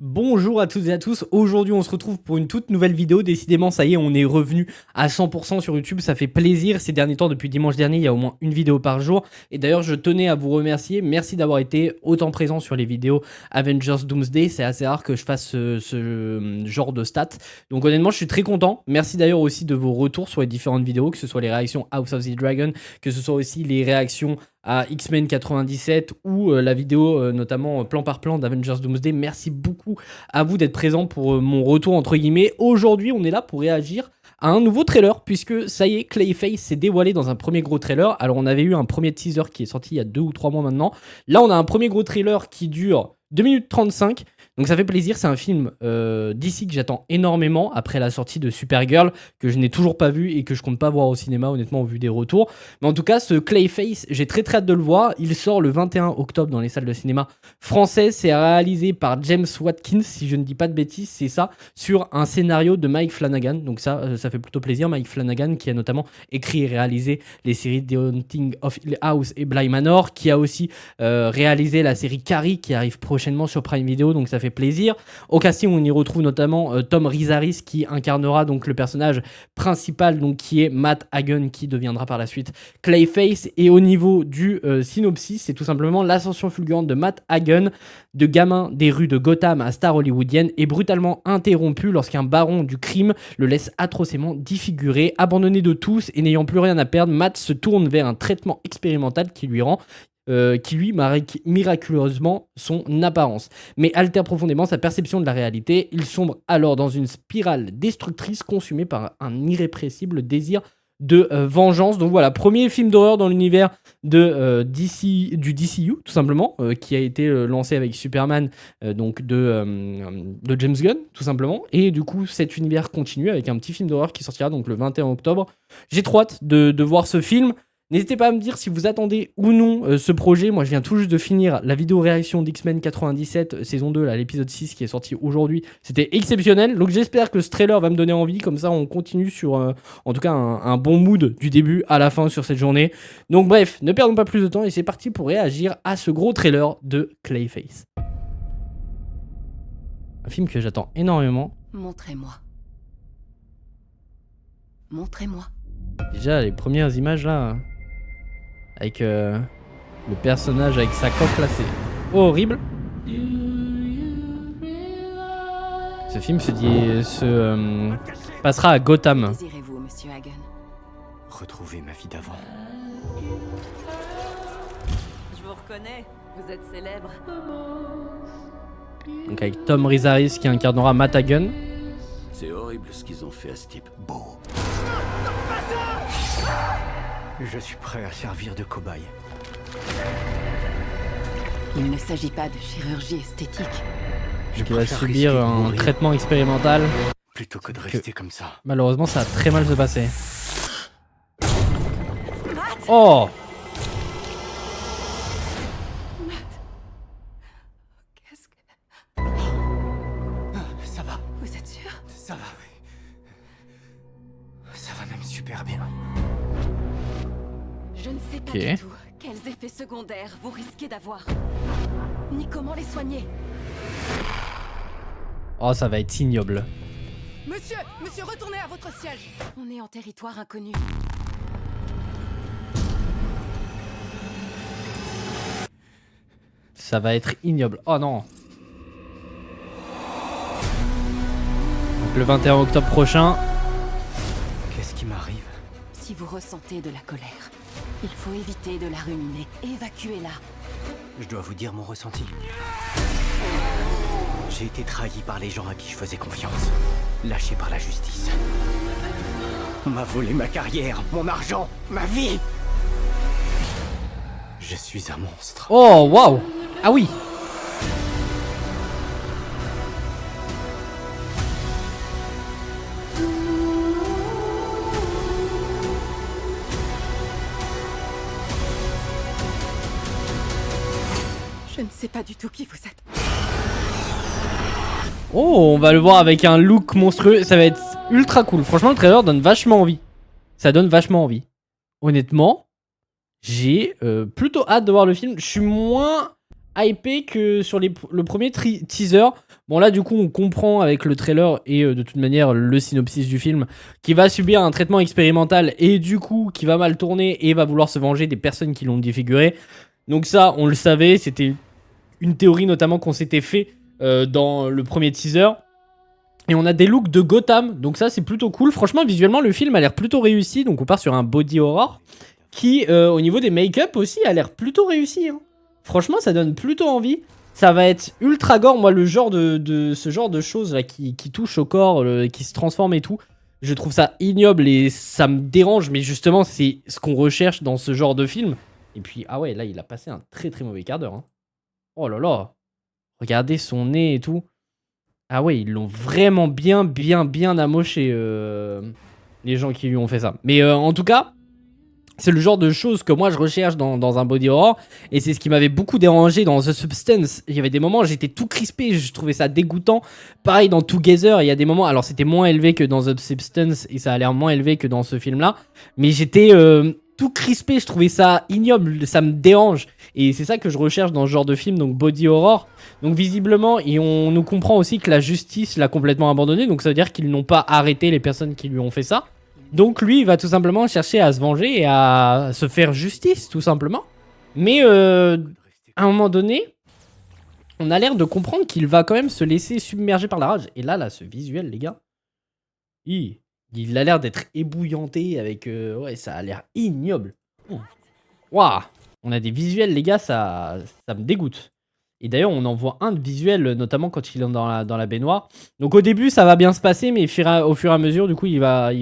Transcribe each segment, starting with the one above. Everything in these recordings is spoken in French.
Bonjour à toutes et à tous, aujourd'hui on se retrouve pour une toute nouvelle vidéo, décidément ça y est on est revenu à 100% sur YouTube, ça fait plaisir ces derniers temps, depuis dimanche dernier il y a au moins une vidéo par jour et d'ailleurs je tenais à vous remercier, merci d'avoir été autant présent sur les vidéos Avengers Doomsday, c'est assez rare que je fasse ce genre de stats, donc honnêtement je suis très content, merci d'ailleurs aussi de vos retours sur les différentes vidéos, que ce soit les réactions House of the Dragon, que ce soit aussi les réactions à X-Men 97 ou la vidéo notamment plan par plan d'Avengers Doomsday. Merci beaucoup à vous d'être présents pour mon retour entre guillemets. Aujourd'hui on est là pour réagir à un nouveau trailer puisque ça y est, Clayface s'est dévoilé dans un premier gros trailer. Alors on avait eu un premier teaser qui est sorti il y a 2 ou 3 mois maintenant. Là on a un premier gros trailer qui dure 2 minutes 35. Donc ça fait plaisir, c'est un film d'ici que j'attends énormément après la sortie de Supergirl, que je n'ai toujours pas vu et que je compte pas voir au cinéma honnêtement au vu des retours. Mais en tout cas, ce Clayface, j'ai très hâte de le voir. Il sort le 21 octobre dans les salles de cinéma françaises. C'est réalisé par James Watkins, si je ne dis pas de bêtises, c'est ça, sur un scénario de Mike Flanagan. Donc ça fait plutôt plaisir. Mike Flanagan qui a notamment écrit et réalisé les séries The Haunting of Hill House et Bly Manor, qui a aussi réalisé la série Carrie qui arrive prochainement sur Prime Video, donc ça fait plaisir. Au casting, on y retrouve notamment Tom Rizaris qui incarnera donc le personnage principal, donc qui est Matt Hagen, qui deviendra par la suite Clayface. Et au niveau du synopsis, c'est tout simplement l'ascension fulgurante de Matt Hagen, de gamin des rues de Gotham à star hollywoodienne, est brutalement interrompu lorsqu'un baron du crime le laisse atrocement défiguré. Abandonné de tous et n'ayant plus rien à perdre, Matt se tourne vers un traitement expérimental qui lui miraculeusement son apparence, mais altère profondément sa perception de la réalité. Il sombre alors dans une spirale destructrice consumée par un irrépressible désir de vengeance. Donc voilà, premier film d'horreur dans l'univers du DCU, tout simplement, qui a été lancé avec Superman, de James Gunn, tout simplement. Et du coup, cet univers continue avec un petit film d'horreur qui sortira donc le 21 octobre. J'ai trop hâte de voir ce film. N'hésitez pas à me dire si vous attendez ou non ce projet. Moi, je viens tout juste de finir la vidéo réaction d'X-Men 97, saison 2, là, l'épisode 6 qui est sorti aujourd'hui. C'était exceptionnel. Donc, j'espère que ce trailer va me donner envie. Comme ça, on continue sur, en tout cas, un bon mood du début à la fin sur cette journée. Donc, bref, ne perdons pas plus de temps et c'est parti pour réagir à ce gros trailer de Clayface. Un film que j'attends énormément. Montrez-moi. Montrez-moi. Déjà, les premières images là, avec le personnage avec sa coque là, c'est horrible. Ce film passera à Gotham. Désirez-vous, monsieur Hagen? Retrouver ma vie d'avant. Je vous reconnais, vous êtes célèbre. Donc avec Tom Rizaris qui incarnera Matt Hagen. C'est horrible ce qu'ils ont fait à ce type. Beau. Je suis prêt à servir de cobaye. Il ne s'agit pas de chirurgie esthétique. Qui va subir un traitement expérimental. Plutôt que de rester comme ça. Malheureusement, ça va très mal se passer. Oh! Qu'est-ce que... Ça va, Vous êtes sûr? ça va, oui. Ça va même super bien. Je ne sais pas Ok. du tout quels effets secondaires vous risquez d'avoir. Ni comment les soigner. Oh, ça va être ignoble. Monsieur, retournez à votre siège. On est en territoire inconnu. Ça va être ignoble. Oh non. Donc le 21 octobre prochain. Qu'est-ce qui m'arrive? Si vous ressentez de la colère, il faut éviter de la ruminer. Évacuez-la. Je dois vous dire mon ressenti. J'ai été trahi par les gens à qui je faisais confiance. Lâché par la justice. On m'a volé ma carrière, mon argent, ma vie. Je suis un monstre. Oh, waouh! Ah oui! Je ne sais pas du tout qui vous êtes. Oh, on va le voir avec un look monstrueux. Ça va être ultra cool. Franchement, le trailer donne vachement envie. Ça donne vachement envie. Honnêtement, j'ai plutôt hâte de voir le film. Je suis moins hypé que sur le premier teaser. Bon là du coup on comprend avec le trailer et de toute manière le synopsis du film qu'il va subir un traitement expérimental et du coup qui va mal tourner et va vouloir se venger des personnes qui l'ont défiguré. Donc ça on le savait, c'était une théorie notamment qu'on s'était fait dans le premier teaser. Et on a des looks de Gotham, donc ça c'est plutôt cool. Franchement visuellement le film a l'air plutôt réussi, donc on part sur un body horror qui au niveau des make-up aussi a l'air plutôt réussi. Hein. Franchement ça donne plutôt envie. Ça va être ultra gore, moi le genre ce genre de choses là qui touche au corps, qui se transforme et tout. Je trouve ça ignoble et ça me dérange, mais justement c'est ce qu'on recherche dans ce genre de film. Et puis ah ouais là il a passé un très très mauvais quart d'heure. Hein. Oh là là, regardez son nez et tout. Ah ouais, ils l'ont vraiment bien amoché, les gens qui lui ont fait ça. Mais en tout cas, c'est le genre de choses que moi je recherche dans un body horror. Et c'est ce qui m'avait beaucoup dérangé dans The Substance. Il y avait des moments où j'étais tout crispé, je trouvais ça dégoûtant. Pareil dans Together, il y a des moments... Alors c'était moins élevé que dans The Substance et ça a l'air moins élevé que dans ce film-là. Mais j'étais tout crispé, je trouvais ça ignoble, ça me dérange. Et c'est ça que je recherche dans ce genre de film, donc body horror. Donc visiblement, et on nous comprend aussi que la justice l'a complètement abandonné. Donc ça veut dire qu'ils n'ont pas arrêté les personnes qui lui ont fait ça. Donc lui, il va tout simplement chercher à se venger et à se faire justice, tout simplement. Mais à un moment donné, on a l'air de comprendre qu'il va quand même se laisser submerger par la rage. Et là, ce visuel, les gars, il a l'air d'être ébouillanté avec... ouais, ça a l'air ignoble. Waouh. On a des visuels, les gars, ça me dégoûte. Et d'ailleurs, on en voit un de visuel, notamment quand il est dans la baignoire. Donc au début, ça va bien se passer, mais au fur et à mesure, du coup, il va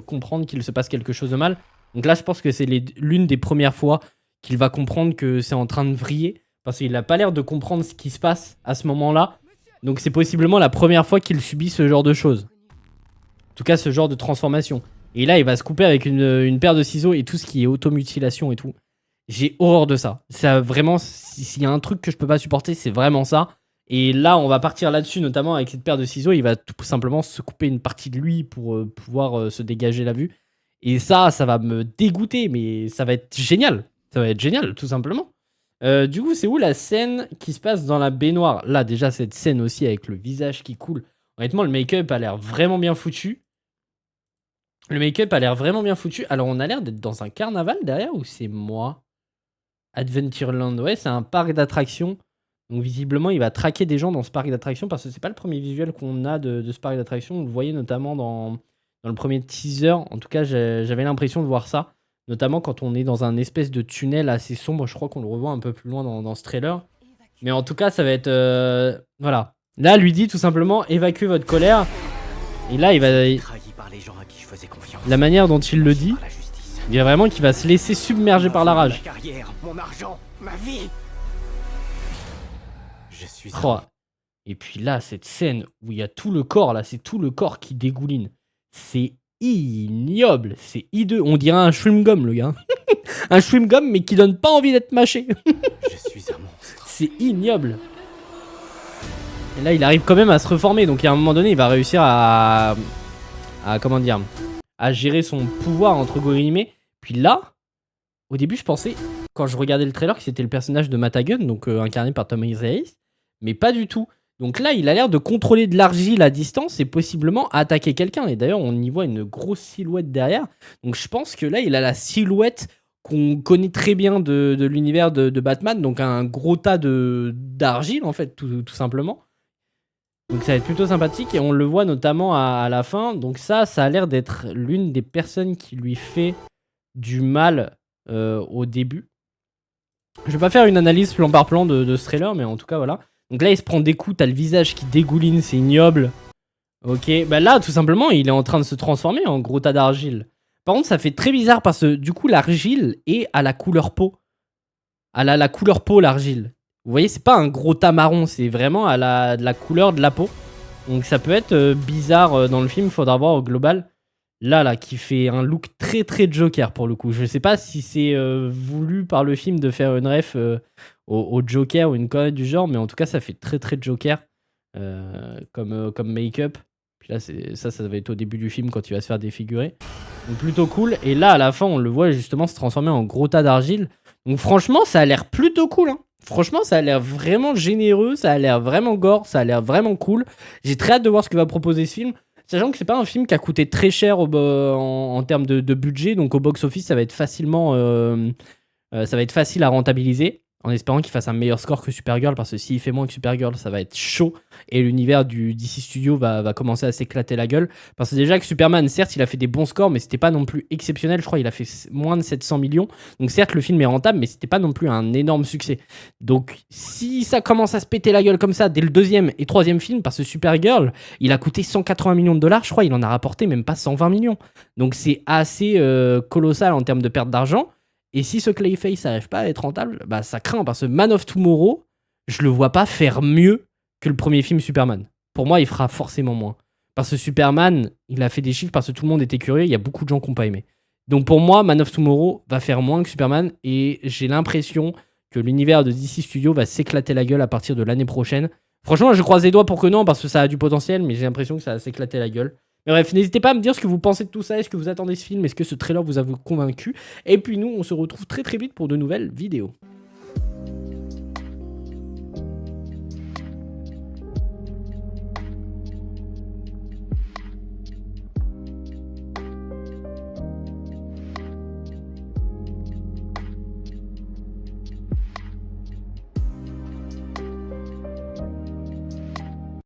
comprendre qu'il se passe quelque chose de mal. Donc là, je pense que c'est l'une des premières fois qu'il va comprendre que c'est en train de vriller. Parce qu'il n'a pas l'air de comprendre ce qui se passe à ce moment-là. Donc c'est possiblement la première fois qu'il subit ce genre de choses. En tout cas, ce genre de transformation. Et là, il va se couper avec une paire de ciseaux et tout ce qui est automutilation et tout. J'ai horreur de ça. Ça vraiment, s'il y a un truc que je peux pas supporter, c'est vraiment ça. Et là, on va partir là-dessus, notamment avec cette paire de ciseaux. Il va tout simplement se couper une partie de lui pour pouvoir se dégager la vue. Et ça va me dégoûter, mais ça va être génial. Ça va être génial, tout simplement. Du coup, c'est où la scène qui se passe dans la baignoire? Là, déjà, cette scène aussi avec le visage qui coule. Honnêtement, le make-up a l'air vraiment bien foutu. Le make-up a l'air vraiment bien foutu. Alors, on a l'air d'être dans un carnaval derrière ou c'est moi? Adventureland, ouais, c'est un parc d'attractions. Donc visiblement, il va traquer des gens dans ce parc d'attractions parce que c'est pas le premier visuel qu'on a de ce parc d'attractions. Vous le voyez notamment dans le premier teaser. En tout cas, j'avais l'impression de voir ça. Notamment quand on est dans un espèce de tunnel assez sombre. Je crois qu'on le revoit un peu plus loin dans ce trailer. Mais en tout cas, ça va être... voilà. Là, lui dit tout simplement, évacuez votre colère. Et là, il va... La manière dont il le dit... Il y a vraiment qu'il va se laisser submerger par la rage. Ma carrière, mon argent, ma vie. Je suis... Oh. Et puis là, cette scène où il y a tout le corps, là, c'est tout le corps qui dégouline. C'est ignoble, c'est hideux. On dirait un chewing-gum, le gars. Un chewing-gum, mais qui donne pas envie d'être mâché. Je suis un monstre. C'est ignoble. Et là, il arrive quand même à se reformer. Donc, à un moment donné, il va réussir à comment dire, à gérer son pouvoir, entre guillemets. Puis là, au début, je pensais, quand je regardais le trailer, que c'était le personnage de Matagun, donc incarné par Tom Hayes, mais pas du tout. Donc là, il a l'air de contrôler de l'argile à distance et possiblement attaquer quelqu'un. Et d'ailleurs, on y voit une grosse silhouette derrière. Donc je pense que là, il a la silhouette qu'on connaît très bien de l'univers de Batman, donc un gros tas d'argile, en fait, tout simplement. Donc ça va être plutôt sympathique et on le voit notamment à la fin. Donc ça a l'air d'être l'une des personnes qui lui fait du mal au début. Je vais pas faire une analyse plan par plan de ce trailer, mais en tout cas voilà. Donc là il se prend des coups, t'as le visage qui dégouline, c'est ignoble. Ok, bah là tout simplement il est en train de se transformer en gros tas d'argile. Par contre ça fait très bizarre parce que du coup l'argile est à la couleur peau. Elle a la couleur peau l'argile. Vous voyez, c'est pas un gros tas marron, c'est vraiment à de la couleur de la peau. Donc ça peut être bizarre dans le film, faudra voir au global. Là, qui fait un look très très Joker pour le coup. Je sais pas si c'est voulu par le film de faire une ref au Joker ou une connerie du genre, mais en tout cas, ça fait très très Joker comme make-up. Puis là, ça va être au début du film quand il va se faire défigurer. Donc plutôt cool. Et là, à la fin, on le voit justement se transformer en gros tas d'argile. Donc franchement, ça a l'air plutôt cool. Hein. Franchement, ça a l'air vraiment généreux, ça a l'air vraiment gore, ça a l'air vraiment cool. J'ai très hâte de voir ce que va proposer ce film. Sachant que c'est pas un film qui a coûté très cher en termes de budget, donc au box-office, ça va être ça va être facile à rentabiliser. En espérant qu'il fasse un meilleur score que Supergirl, parce que s'il fait moins que Supergirl, ça va être chaud. Et l'univers du DC Studio va commencer à s'éclater la gueule. Parce que déjà que Superman, certes, il a fait des bons scores, mais c'était pas non plus exceptionnel. Je crois qu'il a fait moins de 700 millions. Donc certes, le film est rentable, mais c'était pas non plus un énorme succès. Donc si ça commence à se péter la gueule comme ça dès le deuxième et troisième film, parce que Supergirl, il a coûté 180 millions de dollars, je crois, il en a rapporté même pas 120 millions. Donc c'est assez colossal en termes de perte d'argent. Et si ce Clayface n'arrive pas à être rentable, bah ça craint parce que Man of Tomorrow, je le vois pas faire mieux que le premier film Superman. Pour moi, il fera forcément moins. Parce que Superman, il a fait des chiffres parce que tout le monde était curieux, il y a beaucoup de gens qui n'ont pas aimé. Donc pour moi, Man of Tomorrow va faire moins que Superman et j'ai l'impression que l'univers de DC Studio va s'éclater la gueule à partir de l'année prochaine. Franchement, je croise les doigts pour que non, parce que ça a du potentiel, mais j'ai l'impression que ça va s'éclater la gueule. Mais bref, n'hésitez pas à me dire ce que vous pensez de tout ça. Est-ce que vous attendez ce film? Est-ce que ce trailer vous a convaincu? Et puis nous, on se retrouve très très vite pour de nouvelles vidéos.